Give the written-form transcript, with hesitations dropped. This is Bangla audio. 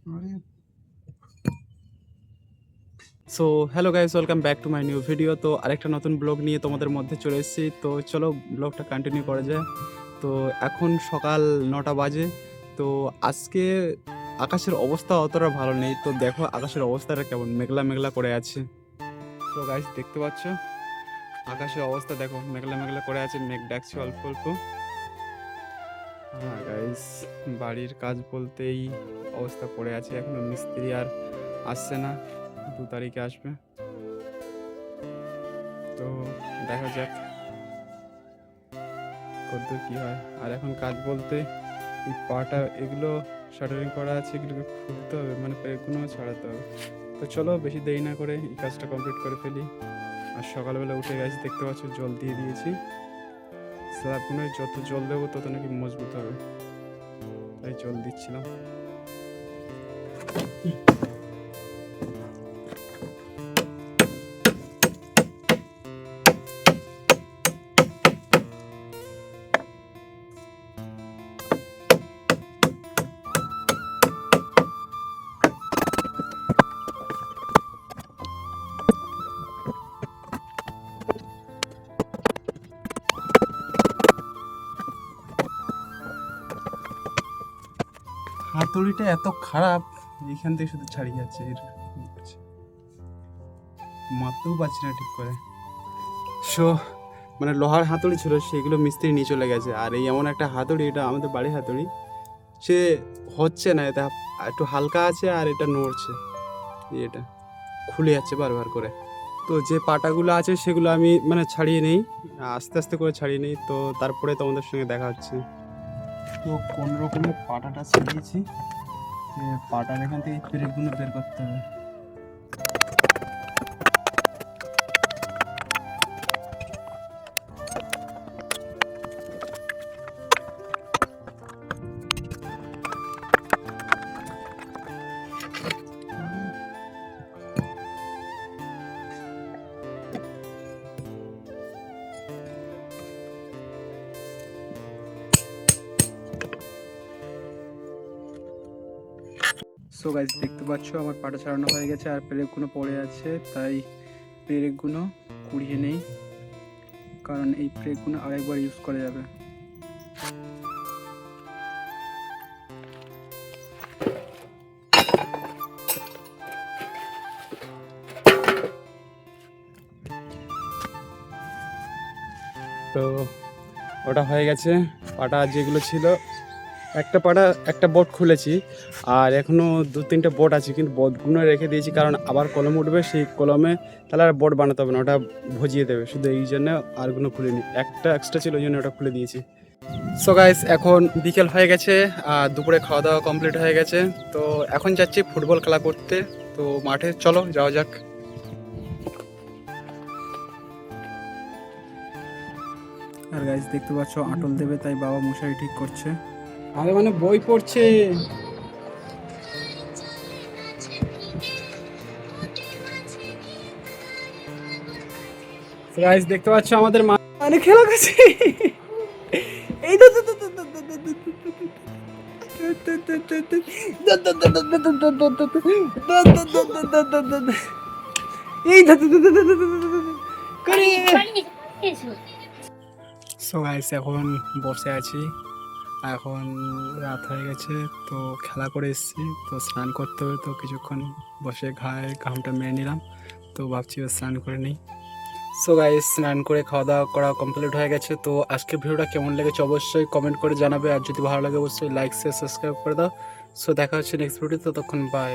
So hello guys, welcome back to my new video. তো আরেকটা নতুন ব্লগ নিয়ে তোমাদের মধ্যে চলে এসেছি। তো চলো ব্লগটা কন্টিনিউ করা যায়। তো এখন সকাল 9টা বাজে। তো আজকে আকাশের অবস্থা অতটা ভালো নেই। তো দেখো আকাশের অবস্থাটা কেমন, মেঘলা মেঘলা করে আছে। তো গাইস দেখতে পাচ্ছ আকাশের অবস্থা, দেখো মেঘলা মেঘলা করে আছে, মেঘ ডাকছে অল্প অল্প। হ্যাঁ গাইস, বাড়ির কাজ বলতেই অবস্থা পড়ে আছে, এখনো মিস্ত্রি আর আসছে না, 2 তারিখে আসবে। তো দেখা যাক কতদূর কী হয়। আর এখন কাজ বলতে এই পাটা এগুলো শাটারিং করা আছে, এগুলোকে খুলতে হবে, মানে এগুলো ছাড়াতে হবে। তো চলো বেশি দেরি না করে এই কাজটা কমপ্লিট করে ফেলি। আর সকালবেলা উঠে গেছি, দেখতে পাচ্ছ জল দিয়ে দিয়েছি। স্ল্যাবগুলো যত জল দেবো তত নাকি মজবুত হবে, তাই জল দিচ্ছিলাম। হাতুড়িটা এত খারাপ, এইখান থেকে শুধু ছাড়িয়ে যাচ্ছে, মারতেও পারছি না ঠিক করে। সো মানে লোহার হাতুড়ি ছিল, সেগুলো মিস্ত্রি নিয়ে চলে গেছে। আর এই এমন একটা হাতুড়ি, এটা আমাদের বাড়ির হাতুড়ি, সে হচ্ছে না, এটা একটু হালকা আছে আর এটা নড়ছে, এটা খুলে যাচ্ছে বারবার করে। তো যে পাটাগুলো আছে সেগুলো আমি মানে ছাড়িয়ে নেই, আস্তে আস্তে করে ছাড়িয়ে নিই। তো তারপরে তোমাদের সঙ্গে দেখা হচ্ছে। তো কোন রকমের পাটাটা ছাড়িয়েছি, পাটার এখান থেকে পেরেকগুলো বের করতে হবে। সো গাইস দেখতে পাচ্ছ আমার পাটা ছাড়ানো হয়ে গেছে, আর পেরেকগুলো পড়ে আছে, তাই পেরেকগুলো কুড়িয়ে নেই, কারণ এই পেরেকগুলো আরেকবার ইউজ করা যাবে। তো ওটা হয়ে গেছে, পাটা যেগুলো ছিল, একটা পাটা একটা বোট খুলেছি, আর এখনও 2-3টে বোট আছে, কিন্তু বোটগুলো রেখে দিয়েছি, কারণ আবার কলম উঠবে, সেই কলমে তাহলে আর বোট বানাতে হবে না, ওটা ভজিয়ে দেবে, শুধু এই জন্য আরগুলো খুলিনি, একটা এক্সট্রা ছিল ওই জন্য ওটা খুলে দিয়েছি। সো গাইস এখন বিকেল হয়ে গেছে, আর দুপুরে খাওয়া দাওয়া কমপ্লিট হয়ে গেছে। তো এখন যাচ্ছি ফুটবল খেলা করতে। তো মাঠে চলো যাওয়া যাক। আর গাইস দেখতে পাচ্ছ আটল দেবে, তাই বাবা মশারি ঠিক করছে। আরে মানে বই পড়ছে। গাইস দেখতে পাচ্ছ আমাদের মানে খেলা করছে। এই তো এই সো গাইস এখন বসে আছি, এখন রাত হয়ে গেছে, তো খেলা করে এসেছি, তো স্নান করতে হবে, তো কিছুক্ষণ বসে ঘামটা মেরে নিলাম, তো ভাবছি স্নান করে নিই। সো গাইস স্নান করে খাওয়া দাওয়া করা কমপ্লিট হয়ে গেছে। তো আজকের ভিডিওটা কেমন লেগেছে অবশ্যই কমেন্ট করে জানাবে, আর যদি ভালো লাগে অবশ্যই লাইক শেয়ার সাবস্ক্রাইব করে দাও। সো দেখা হচ্ছে নেক্সট ভিডিও, ততক্ষণ বাই।